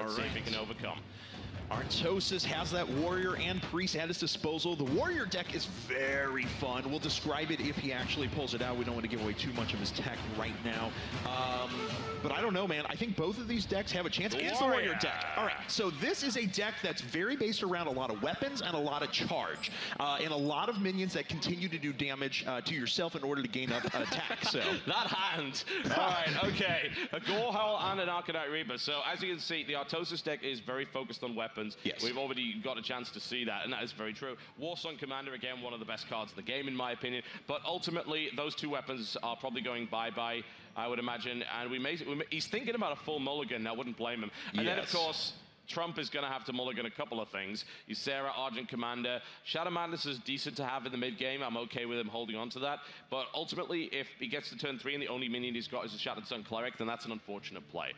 Let's see if he can overcome. Artosis has that Warrior and Priest at his disposal. The Warrior deck is very fun. We'll describe it if he actually pulls it out. We don't want to give away too much of his tech right now. But I don't know, man. I think both of these decks have a chance. It's the Warrior deck. All right, so this is a deck that's very based around a lot of weapons and a lot of charge. And a lot of minions that continue to do damage to yourself in order to gain up attack. So that hand. All right, okay. A Gorehowl and an Arcanite Reaper. So as you can see, the Artosis deck is very focused on weapons. Yes. We've already got a chance to see that, and that is very true. Warsong Commander, again, one of the best cards of the game, in my opinion. But ultimately, those two weapons are probably going bye-bye, I would imagine. And he's thinking about a full mulligan. I wouldn't blame him. And then, of course, Trump is going to have to mulligan a couple of things. Ysera, Argent Commander. Shadow Madness is decent to have in the mid-game. I'm okay with him holding on to that. But ultimately, if he gets to turn 3 and the only minion he's got is a Shattered Sun Cleric, then that's an unfortunate play.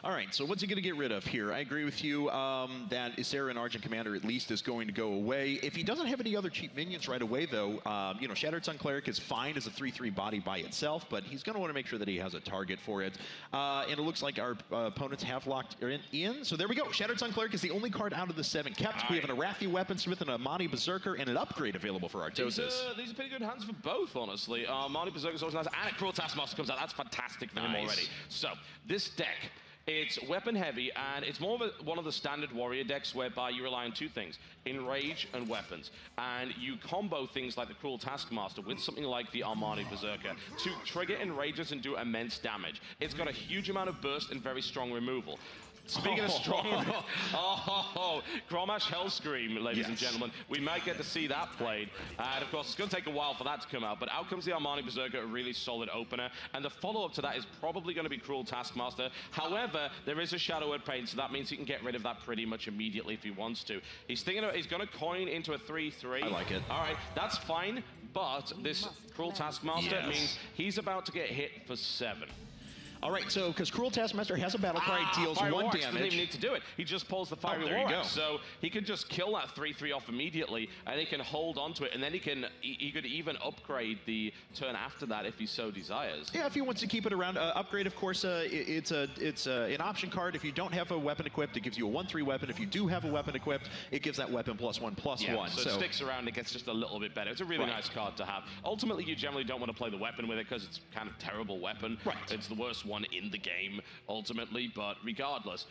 All right, so what's he going to get rid of here? I agree with you that Ysera and Argent Commander at least is going to go away. If he doesn't have any other cheap minions right away, though, you know, Shattered Sun Cleric is fine as a 3/3 body by itself, but he's going to want to make sure that he has a target for it. And it looks like our opponents have locked in. So there we go. Shattered Sun Cleric is the only card out of the 7 kept. We have an Arathi Weaponsmith and a Mani Berserker and an upgrade available for Artosis. These are pretty good hands for both, honestly. Mani Berserker is always nice, and a Cruel Taskmaster comes out. That's fantastic for him already. So this deck, it's weapon heavy, and it's more of one of the standard warrior decks whereby you rely on 2 things, enrage and weapons. And you combo things like the Cruel Taskmaster with something like the Armani Berserker to trigger enrages and do immense damage. It's got a huge amount of burst and very strong removal. Speaking of strong, Grommash Hellscream, ladies and gentlemen. We might get to see that played. And of course, it's going to take a while for that to come out, but out comes the Armani Berserker, a really solid opener. And the follow-up to that is probably going to be Cruel Taskmaster. However, there is a Shadow Word Pain, so that means he can get rid of that pretty much immediately if he wants to. He's thinking he's going to coin into a 3/3. I like it. All right, that's fine, but this Cruel Taskmaster means he's about to get hit for 7. All right, so because Cruel Taskmaster has a battle cry, it deals 1 damage. Doesn't even need to do it. He just pulls the Fiery War Axe. So he can just kill that 3/3 off immediately, and he can hold onto it, and then he could even upgrade the turn after that if he so desires. Yeah, if he wants to keep it around. Upgrade, of course, it's an option card. If you don't have a weapon equipped, it gives you a 1/3 weapon. If you do have a weapon equipped, it gives that weapon +1/+1. So it sticks around, it gets just a little bit better. It's a really nice card to have. Ultimately, you generally don't want to play the weapon with it because it's kind of a terrible weapon. It's the worst one in the game, ultimately, but regardless.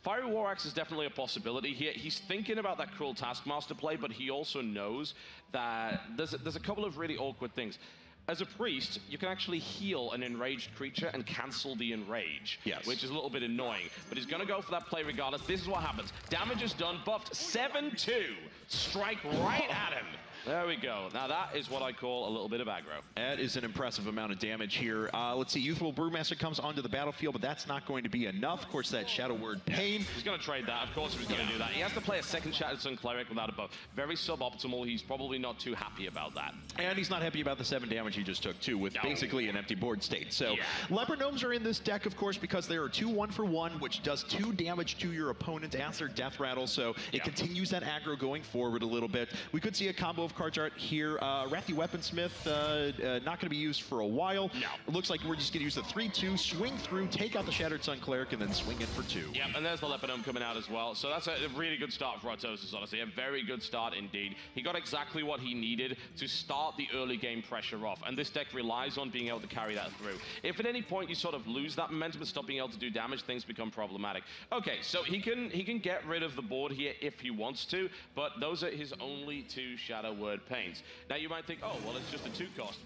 Fiery War Axe is definitely a possibility here. He's thinking about that Cruel Taskmaster play, but he also knows that there's a couple of really awkward things. As a priest, you can actually heal an enraged creature and cancel the enrage, which is a little bit annoying. But he's going to go for that play regardless. This is what happens. Damage is done, buffed 7/2. Strike right at him. There we go. Now that is what I call a little bit of aggro. That is an impressive amount of damage here. Let's see, Youthful Brewmaster comes onto the battlefield, but that's not going to be enough. Of course, that Shadow Word Pain. He's going to trade that. Of course he was going to do that. He has to play a second Shattered Sun Cleric without a buff. Very suboptimal. He's probably not too happy about that. And he's not happy about the 7 damage he just took, too, with basically an empty board state. So Leopard Gnomes are in this deck, of course, because they are 2 1-for-1, which does 2 damage to your opponent as their death rattle. So it continues that aggro going forward a little bit. We could see a combo of cards art here. Arathi Weaponsmith, not going to be used for a while. It looks like we're just going to use the 3/2, swing through, take out the Shattered Sun Cleric, and then swing in for 2. Yep, and there's the Leopard Gnome coming out as well. So that's a really good start for Artosis, honestly. A very good start indeed. He got exactly what he needed to start the early game pressure off, and this deck relies on being able to carry that through. If at any point you sort of lose that momentum and stop being able to do damage, things become problematic. Okay, so he can get rid of the board here if he wants to, but those are his only 2 Shadow Word Pains. Now you might think, oh, well, it's just a 2 cost.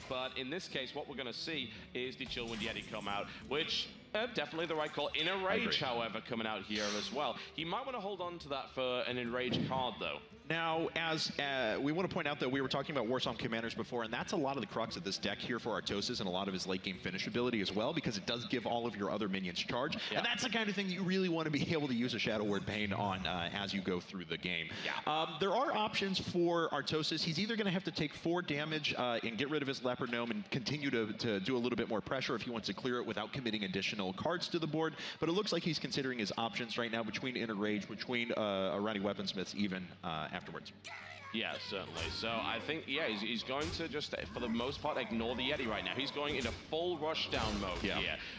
But in this case, what we're going to see is the Chillwind Yeti come out, which definitely the right call. In a Rage, however, coming out here as well. He might want to hold on to that for an Enrage card, though. Now, as we want to point out that we were talking about Warsong Commanders before, and that's a lot of the crux of this deck here for Artosis and a lot of his late game finish ability as well, because it does give all of your other minions charge. And that's the kind of thing that you really want to be able to use a Shadow Word Pain on as you go through the game. There are options for Artosis. He's either going to have to take 4 damage and get rid of his Leopard Gnome and continue to do a little bit more pressure if he wants to clear it without committing additional cards to the board. But it looks like he's considering his options right now between Inner Rage, between Arani Weaponsmiths even afterwards. Yeah, certainly. So I think, yeah, he's going to just, for the most part, ignore the Yeti right now. He's going into full rushdown mode here.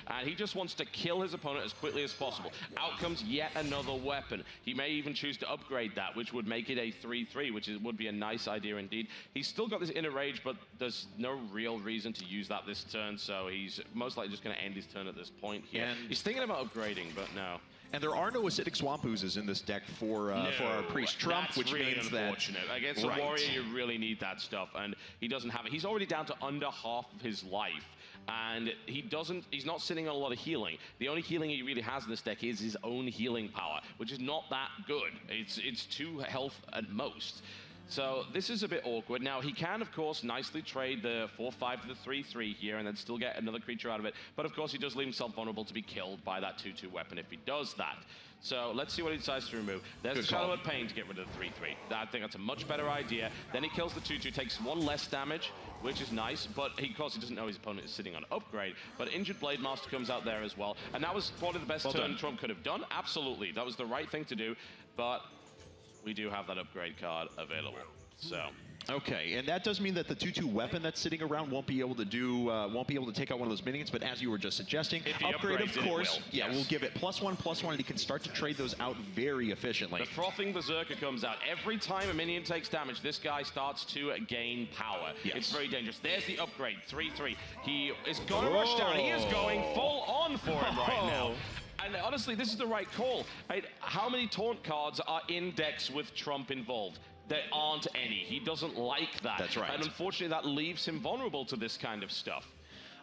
And he just wants to kill his opponent as quickly as possible. Out comes yet another weapon. He may even choose to upgrade that, which would make it a 3-3, which would be a nice idea indeed. He's still got this inner rage, but there's no real reason to use that this turn, so he's most likely just going to end his turn at this point here. And he's thinking about upgrading, but no. And there are no acidic swamp oozes in this deck for our priest Trump, which really means unfortunate. that against a warrior, you really need that stuff, and he doesn't have it. He's already down to under half of his life, and he's not sitting on a lot of healing. The only healing he really has in this deck is his own healing power, which is not that good. It's 2 health at most. So this is a bit awkward. Now, he can, of course, nicely trade the 4-5 to the 3-3 here and then still get another creature out of it. But, of course, he does leave himself vulnerable to be killed by that 2-2 weapon if he does that. So let's see what he decides to remove. There's the Shadow of Pain to get rid of the 3-3. I think that's a much better idea. Then he kills the 2-2, takes 1 less damage, which is nice. But, of course, he doesn't know his opponent is sitting on upgrade. But Injured Blade Master comes out there as well. And that was probably the best turn Trump could have done. Absolutely. That was the right thing to do. But we do have that upgrade card available. So. Okay, and that does mean that the 2-2 weapon that's sitting around won't be able to take out one of those minions. But as you were just suggesting, upgrade, of course, we'll give it +1/+1, and he can start to trade those out very efficiently. The Frothing Berserker comes out. Every time a minion takes damage, this guy starts to gain power. Yes. It's very dangerous. There's the upgrade, 3-3. He is going to rush down. He is going full on for him right now. And honestly, this is the right call. Right? How many taunt cards are in decks with Trump involved? There aren't any. He doesn't like that. That's right. And unfortunately, that leaves him vulnerable to this kind of stuff.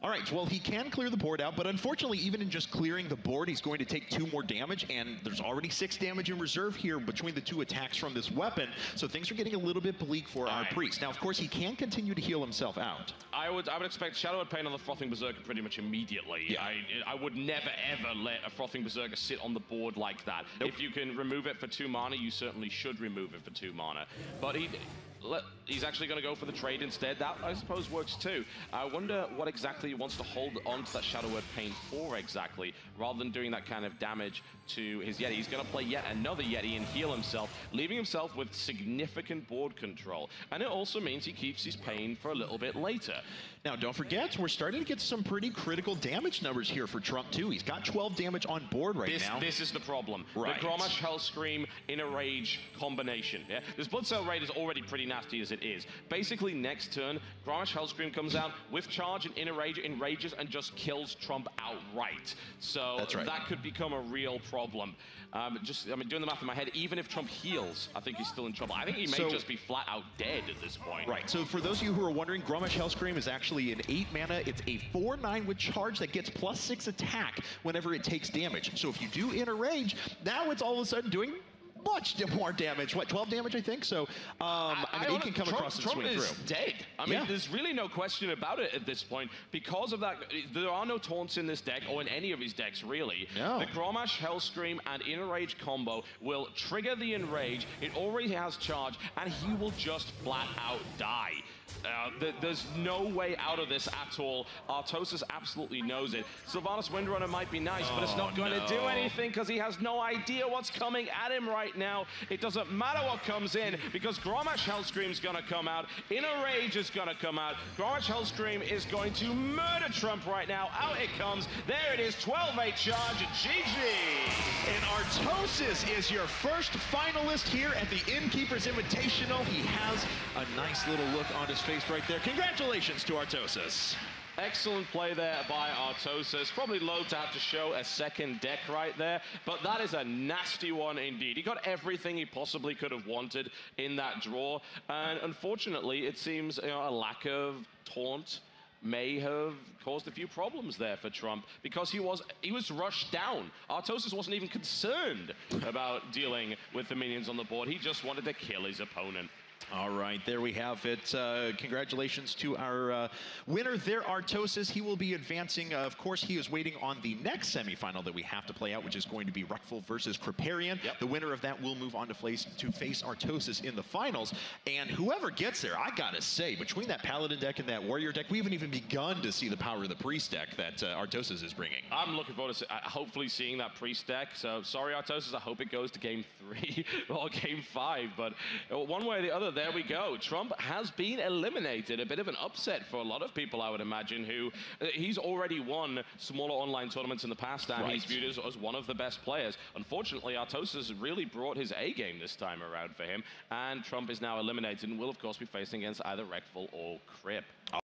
All right, well, he can clear the board out, but unfortunately, even in just clearing the board, he's going to take 2 more damage, and there's already 6 damage in reserve here between the 2 attacks from this weapon, so things are getting a little bit bleak for our priest. Now, of course, he can continue to heal himself out. I would expect Shadow of Pain on the Frothing Berserker pretty much immediately. Yeah. I would never, ever let a Frothing Berserker sit on the board like that. Nope. If you can remove it for 2 mana, you certainly should remove it for 2 mana. But he's actually going to go for the trade instead. That, I suppose, works too. I wonder what exactly he wants to hold on to that Shadow of Pain for exactly, rather than doing that kind of damage to his Yeti. He's going to play yet another Yeti and heal himself, leaving himself with significant board control. And it also means he keeps his Pain for a little bit later. Now, don't forget, we're starting to get some pretty critical damage numbers here for Trump, too. He's got 12 damage on board now. This is the problem. Right. The Grommash Hellscream Inner Rage combination. Yeah? This Blood Cell Raid is already pretty nasty as it is. Basically, next turn, Grommash Hellscream comes out with charge and Inner Rage, enrages, and just kills Trump outright. So that could become a real problem. Doing the math in my head, even if Trump heals, I think he's still in trouble. I think he may just be flat out dead at this point. Right, so for those of you who are wondering, Grommash Hellscream is actually an 8 mana. It's a 4/9 with charge that gets +6 attack whenever it takes damage. So if you do Inner Rage, now it's all of a sudden doing much more damage. What, 12 damage, I think? So, it can come across and swing through. Trump is dead. I mean, there's really no question about it at this point. Because of that, there are no taunts in this deck, or in any of his decks, really. No. The Grommash Hellscream and Inner Rage combo will trigger the Enrage. It already has charge, and he will just flat out die. There's no way out of this at all. Artosis absolutely knows it. Sylvanas Windrunner might be nice, but it's not going to do anything because he has no idea what's coming at him right now. It doesn't matter what comes in because Grommash Hellscream's going to come out. Inner Rage is going to come out. Grommash Hellscream is going to murder Trump right now. Out it comes. There it is. 12-8 charge. GG. And Artosis is your first finalist here at the Innkeeper's Invitational. He has a nice little look on his face right there. Congratulations to Artosis. Excellent play there by Artosis. Probably low to have to show a second deck right there, but that is a nasty one indeed. He got everything he possibly could have wanted in that draw, and unfortunately, it seems a lack of taunt may have caused a few problems there for Trump because he was rushed down. Artosis wasn't even concerned about dealing with the minions on the board. He just wanted to kill his opponent. All right, there we have it. Congratulations to our winner there, Artosis. He will be advancing. Of course, he is waiting on the next semifinal that we have to play out, which is going to be Ruckful versus Kriparian. Yep. The winner of that will move on to face Artosis in the finals. And whoever gets there, I gotta say, between that Paladin deck and that Warrior deck, we haven't even begun to see the power of the Priest deck that Artosis is bringing. I'm looking forward to hopefully seeing that Priest deck. So sorry, Artosis. I hope it goes to Game 3 or Game 5. But one way or the other, there we go. Trump has been eliminated. A bit of an upset for a lot of people, I would imagine, who he's already won smaller online tournaments in the past, and he's viewed as one of the best players. Unfortunately, Artosis really brought his A game this time around for him, and Trump is now eliminated and will, of course, be facing against either Reckful or Crip.